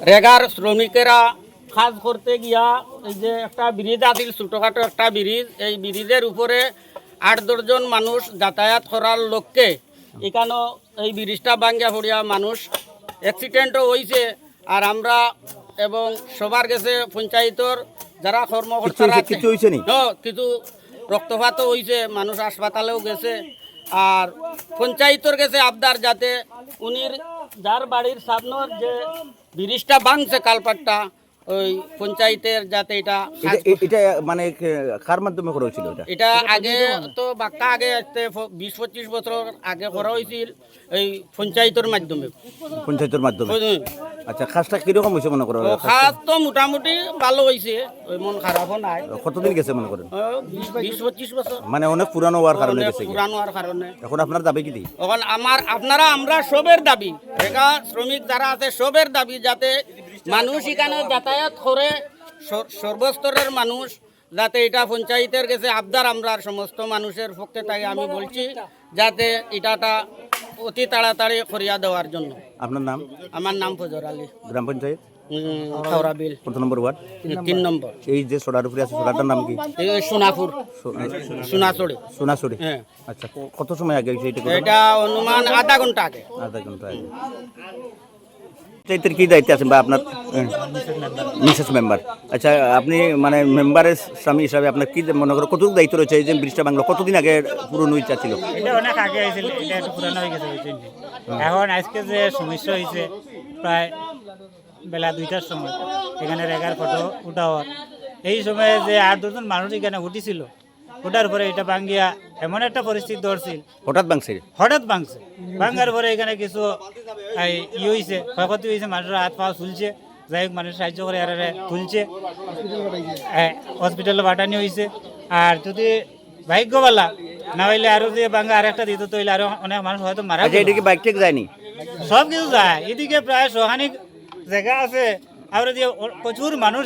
রেগার শ্রমিকেরা কাজ করতে গিয়া এই যে একটা ব্রিজ আছিল, ছোটখাটো একটা ব্রিজ, এই ব্রিজের উপরে 8-10 জন মানুষ যাতায়াত করার লক্ষ্যে এখানেও এই ব্রিজটা ভাঙ্গা পড়িয়া মানুষ অ্যাক্সিডেন্টও হয়েছে। আর আমরা এবং সবার কাছে পঞ্চায়েতর যারা কর্মকর্তারা কিছু রক্তপাতও হয়েছে, মানুষ হাসপাতালেও গেছে। আর পঞ্চায়েতর কাছে আবদার যাতে উনির যার বাড়ির সামনের যে ব্রিজটা ভাঙছে কালপাটটা, ওই পঞ্চায়েতের যাতে এটা মানে কার মাধ্যমে করা হয়েছিল? এটা আগে তো বাক্কা আগে 20-25 বছর আগে করা হয়েছিল এই পঞ্চায়েতের মাধ্যমে। আচ্ছা, কাজটা কিরকম হয়েছে মনে করো? কাজ তো মোটামুটি ভালো হয়েছে, ওই মন খারাপও নাই। কতদিন গেছে মনে করেন? 20-25 বছর, মানে অনেক পুরানো হওয়ার কারণে গেছে। এখন আপনার দাবি কি? এখন আমরা সবের দাবি, শ্রমিক যারা আছে সবের দাবি যাতে মানুষ এখানে যাতায়াত করে, সর্বস্তরের মানুষ যাতে এটা পঞ্চায়েতের কাছে আবদার আমরা সমস্ত মানুষের পক্ষে তাই আমি বলছি যাতে এটা অতি তাড়াতাড়ি করিয়া দেওয়ার জন্য। আপনার নাম? আমার নাম ফজর আলী, গ্রাম পঞ্চায়েত খাওড়াবিল, কত নম্বর ওয়ার্ড? 3 নম্বর। এই যে সোনার উপরে আছে, সোনাটার নাম কি? সোনাপুর, সোনাচড়ি। হ্যাঁ। আচ্ছা, কত সময় আগে এটা? অনুমান আধা ঘন্টা আগে। কি দায়িত্বে আছেন বা আপনার? Mrs member. আচ্ছা, আপনি মানে মেম্বারের স্বামী হিসাবে আপনার কি মনে করেন কতটুকু দায়িত্ব রয়েছে? এই যে ব্রিজটা বাংলা কতদিন আগে পুরনো ইচ্ছা ছিল? এটা অনেক আগে হয়েছিল, এটা একটু পুরানো হয়ে গেছে। এখন আজকে যে সমস্যা হয়েছে প্রায় বেলা 2টার সময় এখানে রেগার ফটো উঠাওয়ার, এই সময়ে যে 8-10 জন মানুষ এখানে উঠেছিল, ওটার পরে এটা ভাঙ্গিয়া এমন একটা পরিস্থিতি ধরছিল, হঠাৎ ভাঙছে। ভাঙ্গার পরে এখানে কিছু হয়েছে, ক্ষয়ক্ষতি হয়েছে, মানুষের হাত পা ঝুলছে, যাই হোক মানুষ সাহায্য করে আর তুলছে, হসপিটালে পাঠানি হয়েছে। আর যদি ভাগ্যবালা না হইলে আরো যে ভাঙ্গা আর একটা দিত তৈলে আরো অনেক মানুষ হয়তো মারা যায়নি, সব কিছু যায়। এদিকে প্রায় সহানিক জায়গা আছে, আর প্রচুর মানুষ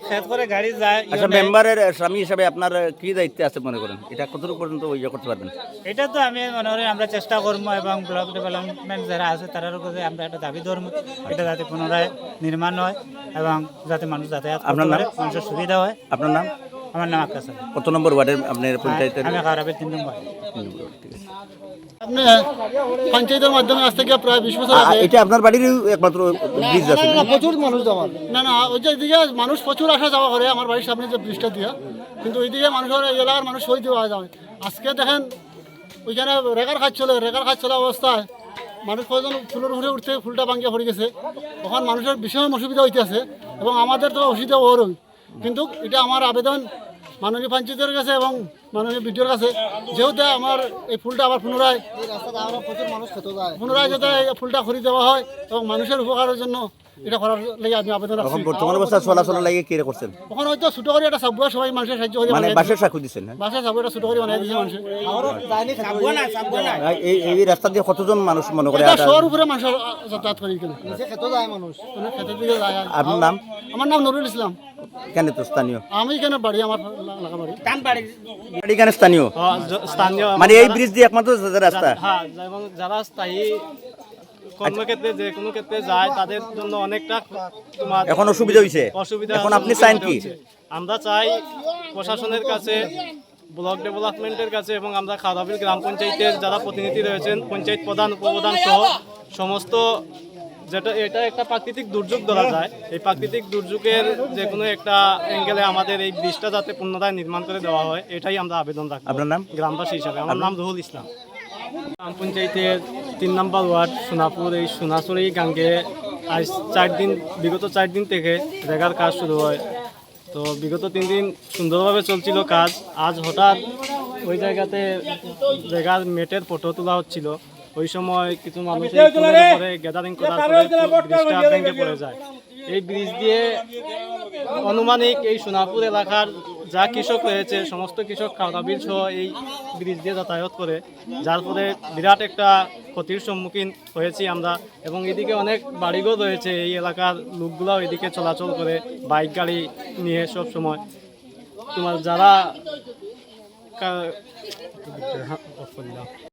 খেত করে গাড়ি যায়। আচ্ছা, মেম্বারের স্বামী হিসাবে আপনার কি দায়িত্ব আছে মনে করেন? এটা কতটুকু পর্যন্ত করতে পারবেন? এটা তো আমি মনে করি আমরা চেষ্টা করবো, এবং ব্লক ডেভেলপমেন্ট যারা আছে তারার কাছে আমরা একটা দাবি ধরবো, এটা যাতে পুনরায় নির্মাণ হয় এবং যাতে মানুষ যাতায়াত করতে পারে, মানুষের সুবিধা হয়। আপনার নাম? আমার নাম আকাশ। কত নম্বর ওয়ার্ডের আপনার পঞ্চায়েতের? আমি খাওড়াবিল 3 নম্বর। আপনি পঞ্চায়েতের মাধ্যমে আজ থেকে প্রায় 20 বছর আগে। এটা আপনার বাড়ির একমাত্র ব্রিজ আছে? প্রচুর মানুষ যাওয়ার না ওই যে এদিকে মানুষ প্রচুর আসা যাওয়া করে আমার বাড়ির সামনে যে ব্রিজটা দিয়া, কিন্তু ওইদিকে মানুষের এলাকার মানুষ সই দেওয়া যায়। আজকে দেখেন ওইখানে রেগার কাজ চলা অবস্থায় মানুষ কয়েকজন ফুলের উপরে উঠতে ফুলটা ভাঙ্গিয়া পড়ে গেছে। তখন মানুষের ভীষণ অসুবিধা হইতেছে এবং আমাদের তো অসুবিধা ওরই। কিন্তু এটা আমার আবেদন মাননীয় পঞ্চায়েতের কাছে এবং মাননীয় বিডিওর কাছে, যেহেতু আমার এই ফুলটা আবার পুনরায় যাতে এই ফুলটা খরিদ দেওয়া হয় এবং মানুষের উপকারের জন্য এটা করার লাগে আমি আবেদন রাখছি। বর্তমান অবস্থা চলাচলের লাগে কি করছেন? তখন হয়তো ছোট করে একটা সাবুয়া সবাই মানুষের সাহায্য করে, মানে বাসের সাকু দিচ্ছেন? বাসের সাবুয়াটা ছোট করে বানিয়ে দিয়েছে মানুষের। এই রাস্তা দিয়ে কতজন মানুষ মনে করে? শহর উপরে মানুষ যাতায়াত করে, খেতে যায় মানুষ, খেতের দিকে যায়। আপনার নাম? আমার নাম নুরুল ইসলাম। কেন তো স্থানীয়? আমি কেন বাড়ি, আমার লাগা বাড়ি কেন স্থানীয়? মানে এই ব্রিজ দিয়ে একমাত্র রাস্তা? হ্যাঁ, এবং যারা স্থায়ী কর্মক্ষেত্রে যে কোনো ক্ষেত্রে যায় তাদের জন্য অনেকটা এখন অসুবিধা হয়েছে। এখন আপনি চান কি? আমরা চাই প্রশাসনের কাছে, ব্লক ডেভেলপমেন্টের কাছে এবং আমরা খাওড়াবিল গ্রাম পঞ্চায়েতের যারা প্রতিনিধি রয়েছেন, পঞ্চায়েত প্রধান, উপপ্রধান সহ সমস্ত, যেটা এটা একটা প্রাকৃতিক দুর্যোগ ধরা যায়, এই প্রাকৃতিক দুর্যোগের যে কোনো একটা অ্যাঙ্গেলে আমাদের এই ব্রিজটা যাতে পুনরায় নির্মাণ করে দেওয়া হয়, এটাই আমরা আবেদন রাখবো। আপনার নাম? গ্রামবাসী হিসাবে আমার নাম রুহুল ইসলাম। গ্রাম পঞ্চায়েতের 3 নম্বর ওয়ার্ড সোনাপুর, এই সোনাচড়ি গাঙ্গে আজ বিগত 4 দিন থেকে রেগার কাজ শুরু হয়। তো বিগত 3 দিন সুন্দরভাবে চলছিল কাজ। আজ হঠাৎ ওই জায়গাতে রেগার মেটের ফটো তোলা হচ্ছিল, ওই সময় কিছু মানুষের উপরে গ্যাদারিং করার পরে ব্রিজটা ভেঙে পড়ে যায়। এই ব্রিজ দিয়ে অনুমানিক এই সোনাপুর এলাকার যা কৃষক রয়েছে সমস্ত কৃষক খাওয়াবিল সহ এই ব্রিজ দিয়ে যাতায়াত করে, যার ফলে বিরাট একটা ক্ষতির সম্মুখীন হয়েছি আমরা। এবং এদিকে অনেক বাড়িঘর রয়েছে, এই এলাকার লোকগুলাও এদিকে চলাচল করে বাইক গাড়ি নিয়ে সব সময়। তোমার যারা